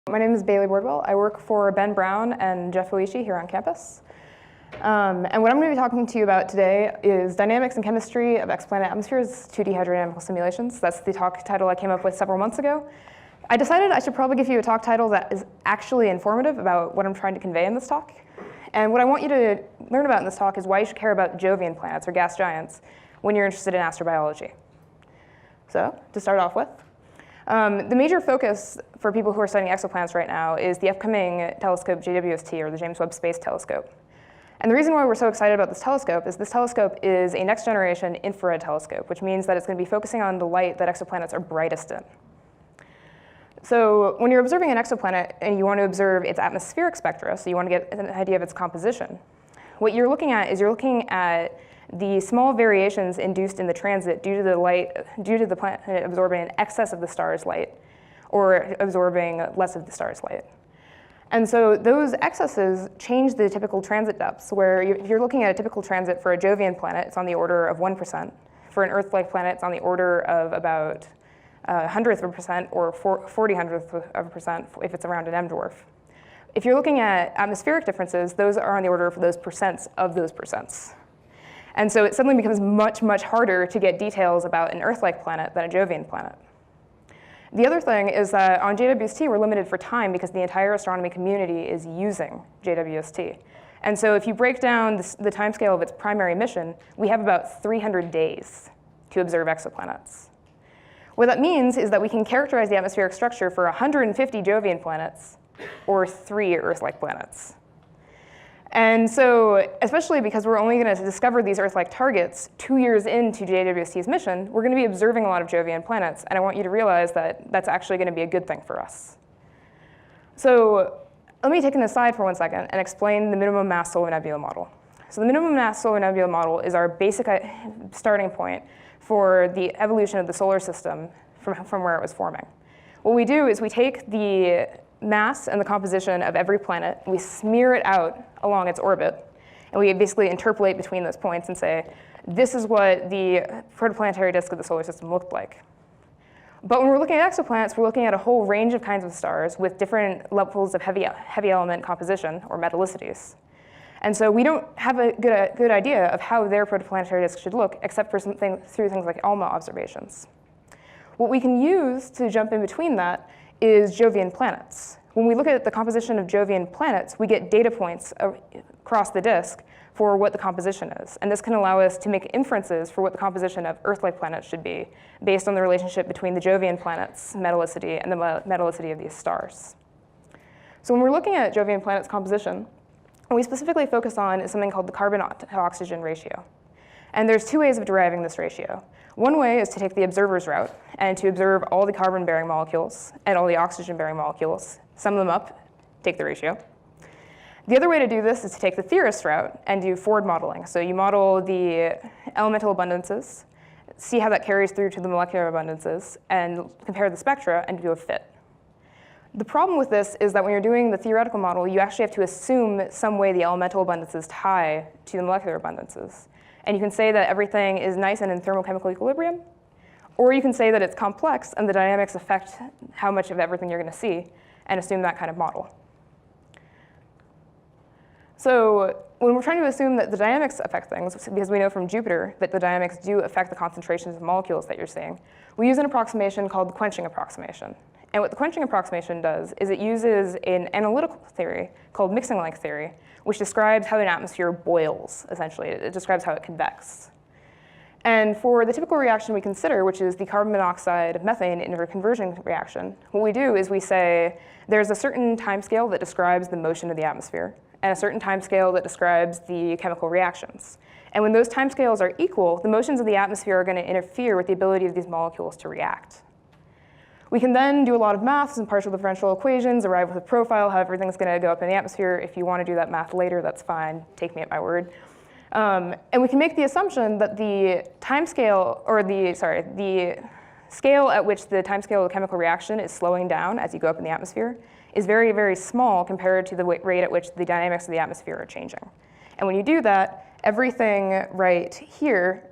My name is Baylee Bordwell. I work for Ben Brown and Jeff Oishi here on campus. And what I'm going to be talking to you about today is dynamics and chemistry of exoplanet atmospheres, 2D hydrodynamical simulations. That's the talk title I came up with several months ago. I decided I should probably give you a talk title that is actually informative about what I'm trying to convey in this talk. And what I want you to learn about in this talk is why you should care about Jovian planets, or gas giants, when you're interested in astrobiology. So, to start off with, the major focus for people who are studying exoplanets right now is the upcoming telescope JWST, or the James Webb Space Telescope. And the reason why we're so excited about this telescope is a next-generation infrared telescope, which means that it's going to be focusing on the light that exoplanets are brightest in. So when you're observing an exoplanet and you want to observe its atmospheric spectra, so you want to get an idea of its composition, what you're looking at is the small variations induced in the transit due to the planet absorbing an excess of the star's light or absorbing less of the star's light. And so those excesses change the typical transit depths, where if you're looking at a typical transit for a Jovian planet, it's on the order of 1%. For an Earth-like planet, it's on the order of about 100th of a percent or 40/100th of a percent if it's around an M dwarf. If you're looking at atmospheric differences, those are on the order of those percents of those percents. And so it suddenly becomes much, much harder to get details about an Earth-like planet than a Jovian planet. The other thing is that on JWST, we're limited for time because the entire astronomy community is using JWST. And so if you break down the timescale of its primary mission, we have about 300 days to observe exoplanets. What that means is that we can characterize the atmospheric structure for 150 Jovian planets or 3 Earth-like planets. And so, especially because we're only going to discover these Earth-like targets 2 years into JWST's mission, we're going to be observing a lot of Jovian planets, and I want you to realize that that's actually going to be a good thing for us. So let me take an aside for 1 second and explain the minimum mass solar nebula model. So the minimum mass solar nebula model is our basic starting point for the evolution of the solar system from where it was forming. What we do is we take the mass and the composition of every planet, we smear it out along its orbit, and we basically interpolate between those points and say, this is what the protoplanetary disk of the solar system looked like. But when we're looking at exoplanets, we're looking at a whole range of kinds of stars with different levels of heavy element composition, or metallicities. And so we don't have a good idea of how their protoplanetary disk should look, except for through things like ALMA observations. What we can use to jump in between that is Jovian planets. When we look at the composition of Jovian planets, we get data points across the disk for what the composition is. And this can allow us to make inferences for what the composition of Earth-like planets should be, based on the relationship between the Jovian planets' metallicity and the metallicity of these stars. So when we're looking at Jovian planets' composition, what we specifically focus on is something called the carbon-to-oxygen ratio. And there's 2 ways of deriving this ratio. One way is to take the observer's route and to observe all the carbon-bearing molecules and all the oxygen-bearing molecules, sum them up, take the ratio. The other way to do this is to take the theorist's route and do forward modeling. So you model the elemental abundances, see how that carries through to the molecular abundances, and compare the spectra and do a fit. The problem with this is that when you're doing the theoretical model, you actually have to assume some way the elemental abundances tie to the molecular abundances. And you can say that everything is nice and in thermochemical equilibrium, or you can say that it's complex and the dynamics affect how much of everything you're going to see, and assume that kind of model. So when we're trying to assume that the dynamics affect things, because we know from Jupiter that the dynamics do affect the concentrations of molecules that you're seeing, we use an approximation called the quenching approximation. And what the quenching approximation does is it uses an analytical theory called mixing length theory, which describes how an atmosphere boils, essentially. It describes how it convects. And for the typical reaction we consider, which is the carbon monoxide methane interconversion reaction, what we do is we say there's a certain timescale that describes the motion of the atmosphere, and a certain timescale that describes the chemical reactions. And when those timescales are equal, the motions of the atmosphere are going to interfere with the ability of these molecules to react. We can then do a lot of maths and partial differential equations, arrive with a profile, how everything's going to go up in the atmosphere. If you want to do that math later, that's fine. Take me at my word. And we can make the assumption that the timescale, or the scale at which the timescale of the chemical reaction is slowing down as you go up in the atmosphere is very, very small compared to the rate at which the dynamics of the atmosphere are changing. And when you do that, everything right here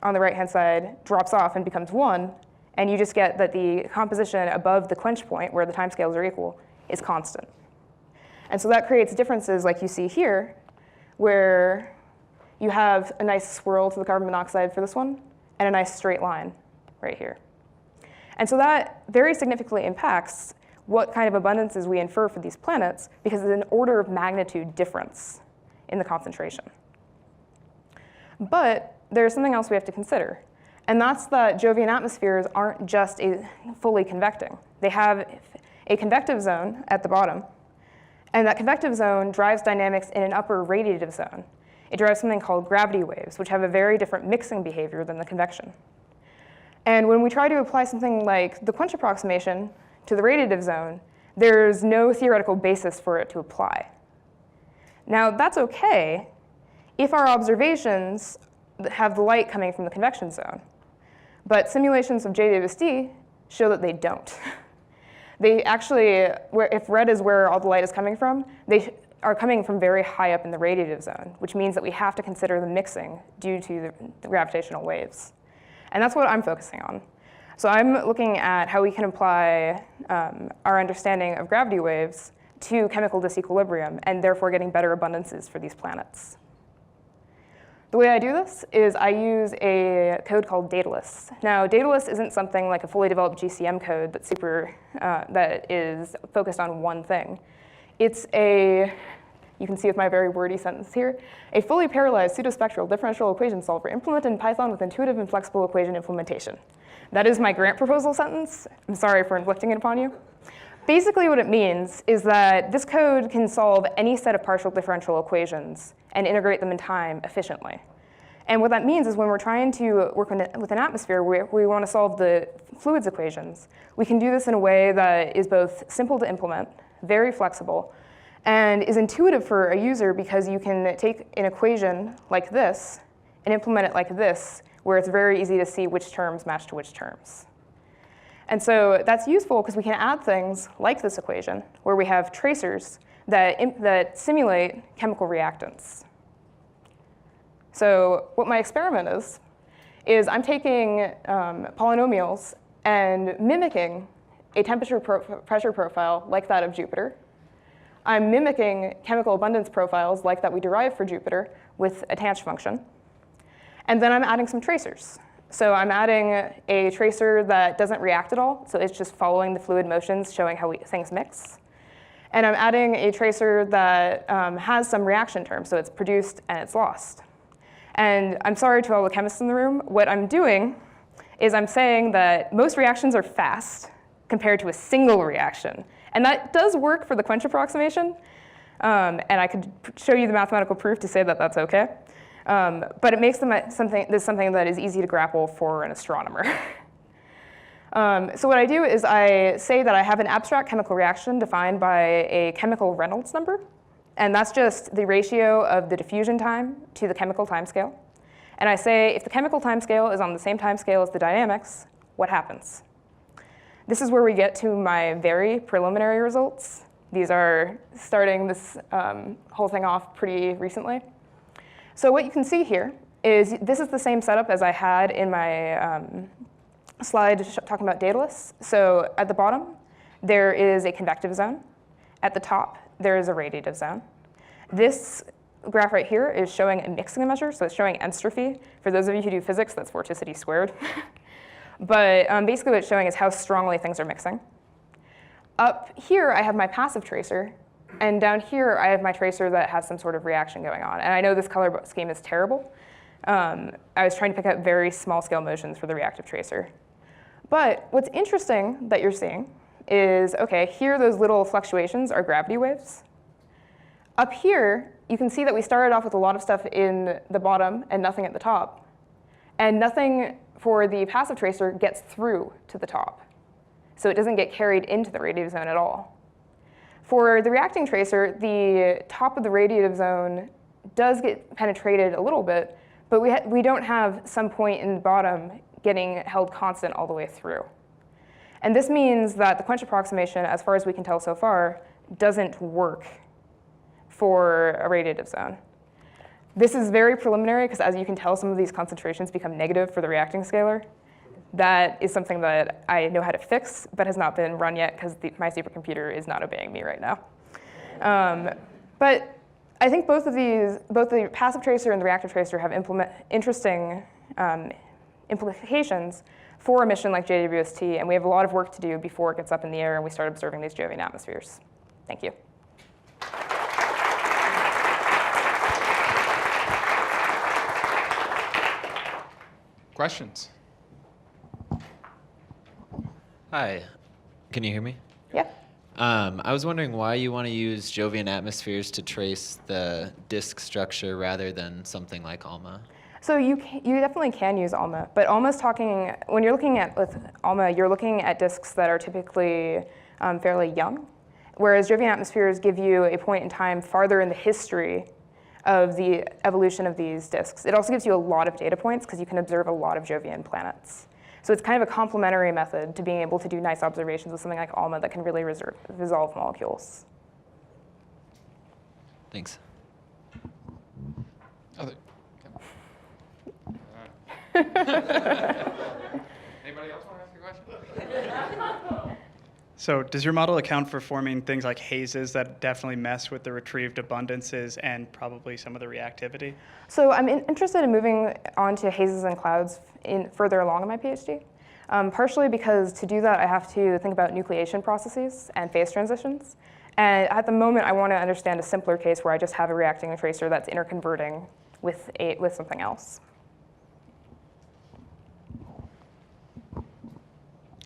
on the right-hand side drops off and becomes 1, and you just get that the composition above the quench point, where the timescales are equal, is constant. And so that creates differences like you see here, where you have a nice swirl to the carbon monoxide for this one, and a nice straight line right here. And so that very significantly impacts what kind of abundances we infer for these planets, because it's an order of magnitude difference in the concentration. But there's something else we have to consider, and that's that Jovian atmospheres aren't just fully convecting. They have a convective zone at the bottom, and that convective zone drives dynamics in an upper radiative zone. It drives something called gravity waves, which have a very different mixing behavior than the convection. And when we try to apply something like the quench approximation to the radiative zone, there's no theoretical basis for it to apply. Now, that's OK if our observations have the light coming from the convection zone. But simulations of JWST show that they don't. They actually, if red is where all the light is coming from, they are coming from very high up in the radiative zone, which means that we have to consider the mixing due to the gravitational waves. And that's what I'm focusing on. So I'm looking at how we can apply our understanding of gravity waves to chemical disequilibrium, and therefore getting better abundances for these planets. The way I do this is I use a code called Dedalus. Now, Dedalus isn't something like a fully developed GCM code that's that is focused on one thing. It's a, you can see with my very wordy sentence here, a fully parallelized pseudospectral differential equation solver implemented in Python with intuitive and flexible equation implementation. That is my grant proposal sentence. I'm sorry for inflicting it upon you. Basically what it means is that this code can solve any set of partial differential equations and integrate them in time efficiently. And what that means is when we're trying to work with an atmosphere where we want to solve the fluids equations, we can do this in a way that is both simple to implement, very flexible, and is intuitive for a user because you can take an equation like this and implement it like this, where it's very easy to see which terms match to which terms. And so that's useful because we can add things like this equation, where we have tracers that simulate chemical reactants. So what my experiment is I'm taking polynomials and mimicking a temperature pressure profile like that of Jupiter. I'm mimicking chemical abundance profiles like that we derive for Jupiter with a tanh function. And then I'm adding some tracers. So I'm adding a tracer that doesn't react at all, so it's just following the fluid motions, showing how things mix. And I'm adding a tracer that has some reaction terms, so it's produced and it's lost. And I'm sorry to all the chemists in the room, what I'm doing is I'm saying that most reactions are fast compared to a single reaction. And that does work for the quench approximation, and I could show you the mathematical proof to say that that's OK. But it makes them something that is easy to grapple for an astronomer. So what I do is I say that I have an abstract chemical reaction defined by a chemical Reynolds number. And that's just the ratio of the diffusion time to the chemical timescale. And I say if the chemical timescale is on the same timescale as the dynamics, what happens? This is where we get to my very preliminary results. These are starting this whole thing off pretty recently. So what you can see here is this is the same setup as I had in my slide talking about Dedalus. So at the bottom, there is a convective zone. At the top, there is a radiative zone. This graph right here is showing a mixing measure, so it's showing entropy. For those of you who do physics, that's vorticity squared. But basically what it's showing is how strongly things are mixing. Up here, I have my passive tracer. And down here, I have my tracer that has some sort of reaction going on. And I know this color scheme is terrible. I was trying to pick up very small scale motions for the reactive tracer. But what's interesting that you're seeing is, OK, here those little fluctuations are gravity waves. Up here, you can see that we started off with a lot of stuff in the bottom and nothing at the top. And nothing for the passive tracer gets through to the top. So it doesn't get carried into the radiative zone at all. For the reacting tracer, the top of the radiative zone does get penetrated a little bit, but we don't have some point in the bottom getting held constant all the way through. And this means that the quench approximation, as far as we can tell so far, doesn't work for a radiative zone. This is very preliminary, because as you can tell, some of these concentrations become negative for the reacting scalar. That is something that I know how to fix, but has not been run yet because my supercomputer is not obeying me right now. But I think both the passive tracer and the reactive tracer have interesting implications for a mission like JWST, and we have a lot of work to do before it gets up in the air and we start observing these Jovian atmospheres. Thank you. Questions? Hi, can you hear me? Yeah. I was wondering why you want to use Jovian atmospheres to trace the disk structure rather than something like ALMA. So you definitely can use ALMA, but ALMA's talking, when you're looking at with ALMA, you're looking at disks that are typically fairly young, whereas Jovian atmospheres give you a point in time farther in the history of the evolution of these disks. It also gives you a lot of data points because you can observe a lot of Jovian planets. So it's kind of a complementary method to being able to do nice observations with something like ALMA that can really resolve molecules. Thanks. Other. Anybody else want to ask a question? So does your model account for forming things like hazes that definitely mess with the retrieved abundances and probably some of the reactivity? So I'm interested in moving on to hazes and clouds further along in my PhD, partially because to do that I have to think about nucleation processes and phase transitions. And at the moment I want to understand a simpler case where I just have a reacting tracer that's interconverting with something else.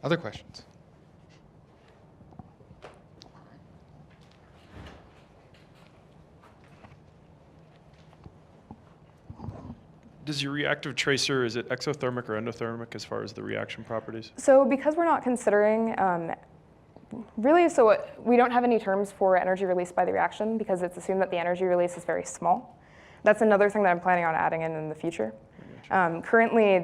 Other questions? Does your reactive tracer, is it exothermic or endothermic as far as the reaction properties? So because we're not considering, we don't have any terms for energy released by the reaction because it's assumed that the energy release is very small. That's another thing that I'm planning on adding in the future. Currently,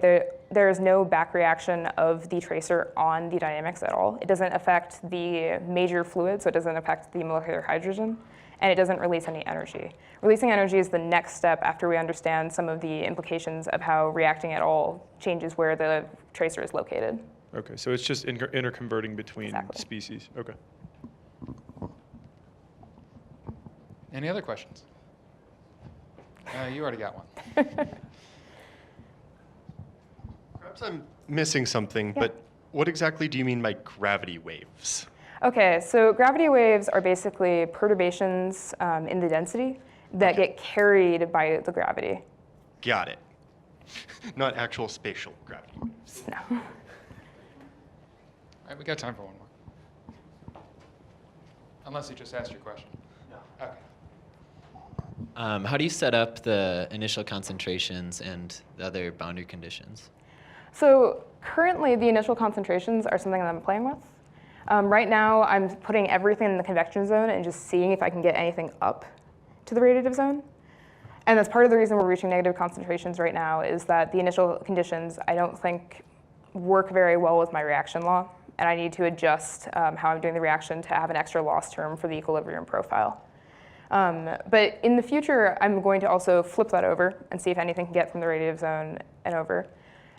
there is no back reaction of the tracer on the dynamics at all. It doesn't affect the major fluid, so it doesn't affect the molecular hydrogen, and it doesn't release any energy. Releasing energy is the next step after we understand some of the implications of how reacting at all changes where the tracer is located. Okay, so it's just interconverting between species. Okay. Any other questions? You already got one. Perhaps I'm missing something, but what exactly do you mean by gravity waves? Okay, so gravity waves are basically perturbations in the density that get carried by the gravity. Got it. Not actual spatial gravity waves. No. All right, we got time for one more. Unless you just asked your question. No. Okay. How do you set up the initial concentrations and the other boundary conditions? So currently, the initial concentrations are something that I'm playing with. Right now, I'm putting everything in the convection zone and just seeing if I can get anything up to the radiative zone. And that's part of the reason we're reaching negative concentrations right now is that the initial conditions, I don't think, work very well with my reaction law. And I need to adjust how I'm doing the reaction to have an extra loss term for the equilibrium profile. But in the future, I'm going to also flip that over and see if anything can get from the radiative zone and over.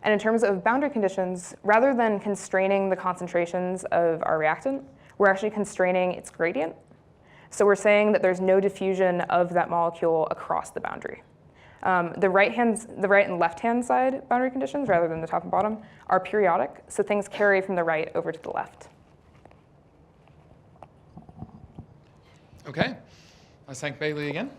And in terms of boundary conditions, rather than constraining the concentrations of our reactant, we're actually constraining its gradient. So we're saying that there's no diffusion of that molecule across the boundary. The right and left-hand side boundary conditions, rather than the top and bottom, are periodic, so things carry from the right over to the left. Okay. Let's thank Baylee again.